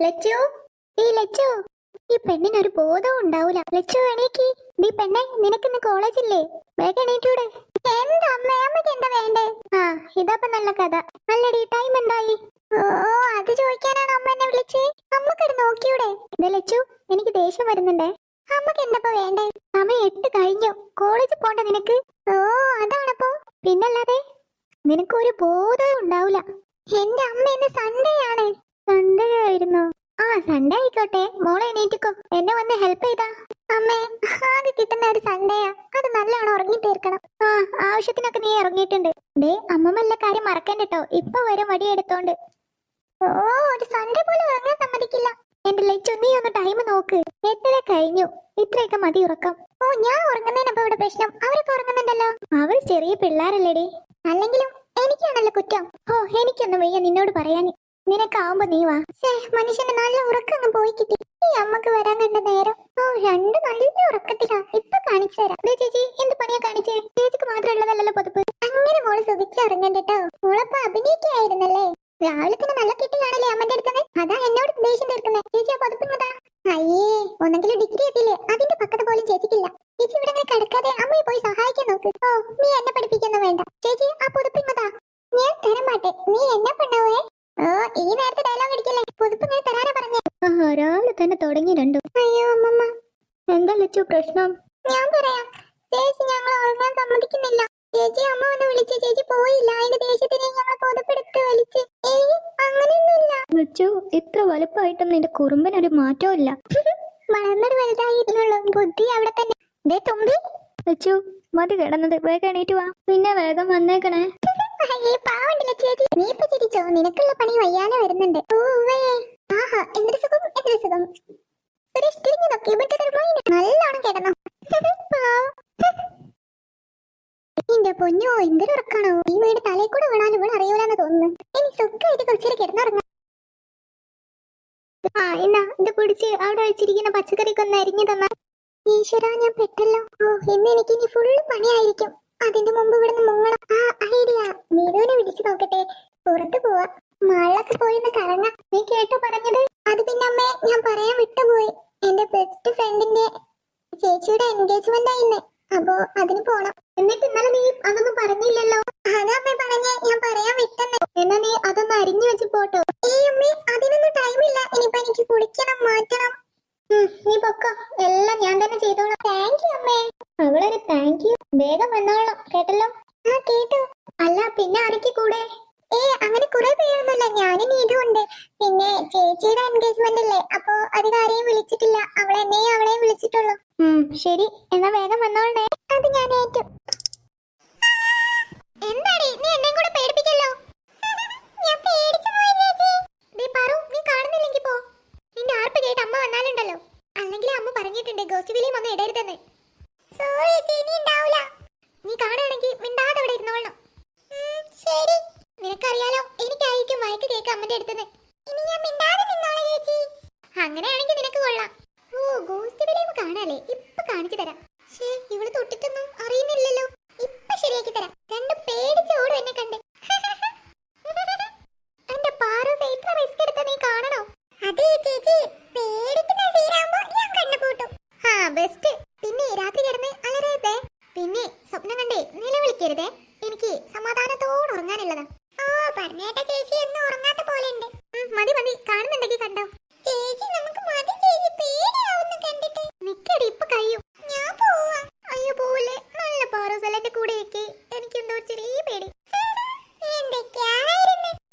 ലച്ചു, ഈ ലച്ചു, ഈ പെണ്ണിനൊരു ബോധവും ഉണ്ടാവൂല. ലച്ചു എണീക്ക്. നീ പെണ്ണെ, നിനക്കിന്ന് കോളേജില്ലേ? വേഗം എണീറ്റൂടെ? എന്താ അമ്മേ, അമ്മയ്ക്ക് എന്താ വേണ്ടേ? ആ, ഇതപ്പൊ നല്ല കഥ. അല്ലടി, ടൈം എന്തായി? ഓ, അത് ചോദിക്കാനാണ് അമ്മ എന്നെ വിളിച്ചേ. അമ്മക്കത് നോക്കിയൂടെ? ഇതേ ലച്ചു, എനിക്ക് ദേഷ്യം വരുന്നുണ്ടേ. അമ്മക്ക് എന്തപ്പോ വേണ്ടേ? സമയം 8 കഴിഞ്ഞു. കോളേജിൽ പോണ്ട നിനക്ക്? ഓ, അതാണപ്പോ. പിന്നല്ലാതെ നിനക്കൊരു ബോധവും ഉണ്ടാവൂല. എന്റെ അമ്മ ഇന്ന് സൺഡേ ആണ്. സൺഡേ ആയിരുന്നു. ആ, സൺഡേ ആയിക്കോട്ടെ. മോളെ എണീറ്റിക്കോ. എന്നെ വന്ന് ഹെൽപ്പ് ചെയ്താ. അമ്മേ, ആകെ കിട്ടുന്ന ഒരു സൺഡേയാ. അത് നല്ലോണം ഉറങ്ങി തീർക്കണം. ആ, ആവശ്യത്തിനൊക്കെ നീ ഇറങ്ങിയിട്ടുണ്ട്. ദേ, അമ്മമ്മല്ല കാര്യം മറക്കണ്ടോ. ഇപ്പൊ വരെ വടിയെടുത്തോണ്ട്. ഓ, ഒരു സൺഡേ പോലും ഉറങ്ങാൻ സമ്മതിക്കില്ല. എന്റെ ലച്ചു, നീ ഒന്ന് ടൈം നോക്ക്. 8:30 കഴിഞ്ഞു. ഇത്രയൊക്കെ മതി ഉറക്കം. ഓ, ഞാൻ ഉറങ്ങുന്നതിനപ്പോ ഇവിടെ പ്രശ്നം. അവരൊക്കെ ഉറങ്ങുന്നുണ്ടല്ലോ. അവർ ചെറിയ പിള്ളേരല്ലേടി. അല്ലെങ്കിലും എനിക്കാണല്ലോ കുറ്റം. ഓ, എനിക്കൊന്നും വയ്യ നിന്നോട് പറയാൻ. നിനക്കാവുമ്പോ നീ വാ. മനുഷ്യന്റെ നല്ല ഉറക്കം പോയി കിട്ടി. ഈ അമ്മക്ക് വരാൻ കണ്ട നേരം. ഓ, രണ്ട് നല്ല ഉറക്കത്തിലാ. ഇപ്പൊ കാണിച്ചു തരാം. ചേച്ചി, എന്ത് പണിയാ കാണിച്ചേ? ചേച്ചിക്ക് മാത്രമുള്ളതല്ലോ പൊതുപ്പ്. അങ്ങനെ മോള് സുഖിച്ചിറങ്ങണ്ടോ. മോളപ്പ അഭിനയിക്കായിരുന്നല്ലേ? രാവിലെ തന്നെ നല്ല കിട്ടി കാണല്ലേ അമ്മന്റെ അടുത്തത്. അതാ എന്നോട് ദേഷ്യം തീർക്കുന്നേ. ചേച്ചി ആ പൊതുപ്പിങ്ങതാ. അയ്യേ, ഒന്നെങ്കിലും ഡിഗ്രി എത്തിയില്ലേ? അതിന്റെ പക്കത്ത് പോലും ചേച്ചിക്കില്ല. ചേച്ചി ഇവിടെ അങ്ങനെ കിടക്കാതെ അമ്മയെ പോയി സഹായിക്കാൻ നോക്ക്. ഓ, നീ എന്നെ പഠിപ്പിക്കുന്ന വേണ്ട. ചേച്ചി ആ പൊതുപ്പിങ്ങതാ. ഞാൻ തരാൻ മാട്ടെ. നീ എന്നെ പെണ്ണാവേ. ഓ, ഈ നേരത്തെ ഡയലോഗ് അടിക്കല്ലേ. പുതുപ്പ് ഞാൻ തരാനാ പറഞ്ഞേ. രാവിലെ തന്നെ തുടങ്ങി രണ്ടും. അയ്യോ അമ്മമ്മ, എന്താ ലച്ചു പ്രശ്നം? ഞാൻ പറയാം. ചേച്ചി ഞങ്ങൾ ഉറങ്ങാൻ സമ്മതിക്കുന്നില്ല. ചേച്ചി അമ്മ വന്ന് വിളിച്ച് ചേച്ചി പോയില്ല. അതിന്റെ ദേഷ്യത്തിന് ഞങ്ങൾ പുതുപ്പെടുത്ത് വലിച്ച്. അങ്ങനെയൊന്നുമില്ല ലച്ചു. ഇത്ര വലുപ്പമായിട്ടും നിന്റെ കുറുമ്പനൊരു മാറ്റവും ഇല്ല. വളർന്നൊരു വലുതായിരുന്നുള്ളൂ. ബുദ്ധി അവിടെ തന്നെ. ദേ തുമ്പി. ലച്ചു, മതി കിടന്നത്. വേഗം എണീറ്റ് വാ. പിന്നെ വേഗം വന്നേക്കണേ. പാവണ്ടല്ലോ ചേച്ചി. നീ ഇപ്പൊ ചിരിച്ചോ? നിനക്കുള്ള പണി വയ്യാതെ വരുന്നുണ്ട്. ആഹാ, എന്തൊരു സുഖം, എന്തൊരു സുഖം. സുരേഷ് തിരിഞ്ഞു നോക്കി. നല്ലോണം കിടന്നോ. എന്റെ പൊന്നോ, എന്തൊരു ഉറക്കാണോ. ഈ വീട് തലയിൽ കൂടെ വീണാലും ഇവിടെ അറിയൂലെന്ന് തോന്നുന്നു. ഇനി സുഖമായിട്ട് കുറച്ചേരം കിടന്നുറങ്ങാം. ആ, എന്നാ ഇത് കുടിച്ച് അവിടെ വെച്ചിരിക്കുന്ന പച്ചക്കറിക്ക് ഒന്ന് അരിഞ്ഞു തന്നാ. ഈശ്വര, ഞാൻ പെട്ടല്ലോ. ഓ, ഇന്ന് എനിക്ക് ഇനി ഫുള്ള് പണിയായിരിക്കും. അതിന്റെ മുമ്പ് ഇവിടുന്ന് മുങ്ങണം. ആ ഐഡിയ. നീതുവിനെ വിളിച്ചു നോക്കട്ടെ. പുറത്തു പോവാ. മഴയൊക്കെ പോയിന്ന് കറങ്ങാം. നീ കേട്ടോ പറഞ്ഞത്? അത് പിന്നെ അമ്മേ, ഞാൻ പറയാൻ വിട്ടുപോയി. എന്റെ ബെസ്റ്റ് ഫ്രണ്ടിന്റെ ചേച്ചിയുടെ എൻഗേജ്മെന്റ് ആയിന്ന്. അപ്പോ അതിന് പോണം. എന്നിട്ട് ഇന്നലെ നീ അതൊന്നും പറഞ്ഞില്ലല്ലോ. അതാ അമ്മേ പറഞ്ഞേ, ഞാൻ പറയാൻ വിട്ടെന്ന്. എന്നാ നീ അതൊന്ന് അരിഞ്ഞു വെച്ച് പോട്ടോ. അമ്മേ, അതിനൊന്നും ടൈമില്ല. ഇനിയിപ്പോ എനിക്ക് കുളിക്കണം, മാറ്റണം. നീ പൊക്കോ, എല്ലാം ഞാൻ തന്നെ ചെയ്തോളാം. താങ്ക് യു അമ്മേ. അവളൊരു താങ്ക് യു. വേഗം വന്നോളാം, കേട്ടല്ലോ? ആ, കേട്ടു. അല്ല, പിന്നെ ആരൊക്കെ കൂടെ? അങ്ങനെ കുറെ പേരൊന്നുമില്ല. ഞാനും നീതുണ്ട്. പിന്നെ ചേച്ചിയുടെ എൻഗേജ്മെന്റ് അല്ലേ, അപ്പൊ അധികാരെയും വിളിച്ചിട്ടില്ല. അവളെയും വിളിച്ചിട്ടുള്ളൂ. ശരി, എന്നാ വേഗം വന്നോളേ. അത് ഞാൻ ഏറ്റു. എന്താടി നീ എന്നെയും കൂടെ പേടിപ്പിക്കല്ലോ. ഞാൻ പേടിച്ചു പോയി ചേച്ചി. നീ പറു, നീ കാണുന്നില്ലെങ്കിൽ പോ. നിന്റെ ആർപ്പ് കേട്ട് അമ്മ വന്നാലുണ്ടല്ലോ. അല്ലെങ്കിൽ അമ്മ പറഞ്ഞിട്ടുണ്ട് ഗോസ്റ്റ് വിളിയും ഒന്നും ഇടരുതെന്ന്. സോറി ചേച്ചി, ഉണ്ടാവില്ല. നീ കാണുകയാണെങ്കിൽ മിണ്ടാതെ അവിടെ ഇരുന്നോളണം. ശരി. നിനക്കറിയാലോ, എനിക്കായിരിക്കും വഴക്ക് കേക്ക് അമ്മന്റെ അടുത്തുനിന്ന്. ഇനി ഞാൻ മിണ്ടാതെ നിന്നോളാം ചേച്ചി. അങ്ങനെയാണെങ്കിൽ നിനക്ക് കൊള്ളാം. ഓ, ഗോസ്റ്റ് വിളിയും കാണാലേ. ഇപ്പൊ കാണിച്ചു തരാം. ഇവള് തൊട്ടിട്ടൊന്നും അറിയുന്നില്ലല്ലോ. ഇപ്പൊ ശരിയാക്കി തരാം. രണ്ട് പേടിച്ച് ഓടും എന്നെ കണ്ട്. എന്റെ പാറൂസ് ഇത്ര റിസ്ക് എടുത്ത നീ കാണണോ? അതെ ചേച്ചി, പേടിക്കുന്ന സീനാകുമ്പോ ഞാൻ കണ്ണു പൂട്ടും. ആ, ബെസ്റ്റ്. പിന്നെ രാത്രി കിടന്ന് അലറരുതേ. പിന്നെ സ്വപ്നം കണ്ടേ നിലവിളിക്കരുതേ. എനിക്ക് സമാധാനത്തോടെ ഉറങ്ങാനുള്ളതാ. ഓ, പറഞ്ഞേട്ട ചേച്ചി എന്നും ഉറങ്ങാത്ത പോലെ ഉണ്ട്. മതി മതി, കാണുന്നുണ്ടെങ്കിൽ കണ്ടോ. ചേച്ചി നമുക്ക് മതി ചേച്ചി, പേടിയാവുന്നു കണ്ടിട്ട്. നിക്കടി, ഇപ്പൊ കഴിയും. ഞാൻ പോവാ. അയ്യോ പോവല്ലേ. നല്ല പാറോസ് എന്റെ കൂടെ ഇരിക്കെ. എനിക്ക് എന്തോ ചെറിയ പേടി.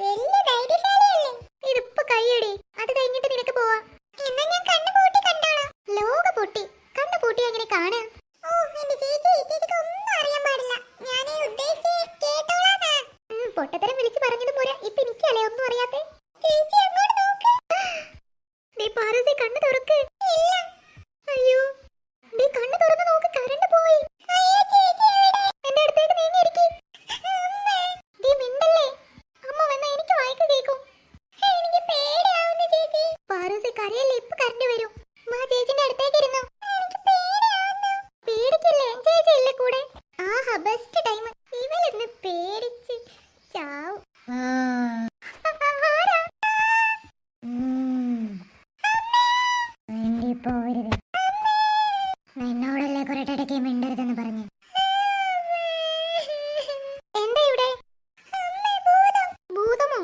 വലിയ ധൈര്യശാലിയല്ലേ. ഇതിപ്പോ കഴിയടി. അത് കഴിഞ്ഞിട്ട് നിനക്ക് പോവാ. എന്നാ ഞാൻ കണ്ണു പൂട്ടി കണ്ടോളാം. ലോക പൊട്ടി. കണ്ണു പൂട്ടി എങ്ങനെ കാണാ? ഓ, എന്റെ ചേച്ചി, ചേച്ചിക്ക് ഒന്നും അറിയാൻ പാടില്ല. ഞാൻ ഉദ്ദേശിച്ച് കേട്ടോളാനാ. പൊട്ടത്തരം വിളിച്ച് പറഞ്ഞത് പോരാ. ഇപ്പൊ എനിക്കല്ലേ ഒന്നും അറിയാത്തെ. ചേച്ചി അങ്ങോട്ട് നോക്ക്. നീ പാറസി കണ്ണു തുറക്ക്. ഇല്ല. അയ്യോ, നീ കണ്ണു തുറന്ന് നോക്ക്. കറണ്ട് പോയി. അയ്യോ ചേച്ചി എവിടെ? എന്റെ അടുത്തേക്ക് നീങ്ങിയിരിക്ക്. നീ മിണ്ടല്ലേ. അമ്മ വന്നാ എനിക്ക് വായിക്ക് കേൾക്കും. എനിക്ക് പേടിയാവുന്നു ചേച്ചി. പാറസി കരയല്ലേ, ഇപ്പൊ കറണ്ട് വരും. വാ, ചേച്ചിന്റെ അടുത്തേക്ക് ഇരുന്നോ. എനിക്ക് പേടിയാവുന്നു. പേടിക്കല്ലേ, ചേച്ചി ഇല്ലേ കൂടെ. ആഹാ, ബെസ്റ്റ് ടൈം. ഇവളിന്ന് പേടിച്ച് ചാവും. പോവരുത്. നിന്നോടല്ലേ കുറെ ഇടയ്ക്ക് മിണ്ടരുതെന്ന് പറഞ്ഞു. എന്താ ഇവിടെ ഭൂതമോ?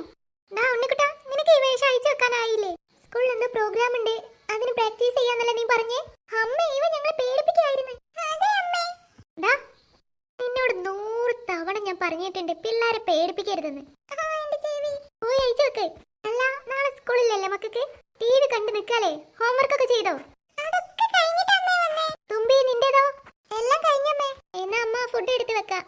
ഉണ്ണിക്കുട്ടാ, നിനക്ക് ഈ വേഷം അയച്ചു വെക്കാനായില്ലേ? സ്കൂളിൽ എന്തോ പ്രോഗ്രാം ഉണ്ട്, അതിന് പ്രാക്ടീസ് ചെയ്യാന്നല്ലേ നീ പറഞ്ഞേ? അമ്മ ഇവ ഞങ്ങളെ പേടിപ്പിക്കായിരുന്നു. നിന്നോട് 100 തവണ ഞാൻ പറഞ്ഞിട്ടുണ്ട് പിള്ളേരെ പേടിപ്പിക്കരുതെന്ന്. പോയി അയച്ചു വെക്ക്. അല്ല, നാളെ സ്കൂളിലല്ലേ മക്കൾക്ക്? TV കണ്ടു നിൽക്കാലേ. ഹോംവർക്ക് ഒക്കെ ചെയ്തോ? തുമ്പി, നിന്റേതോ? എല്ലാം കഴിഞ്ഞമ്മേ. എന്നാ അമ്മ ഫുഡ് എടുത്ത് വെക്കാം.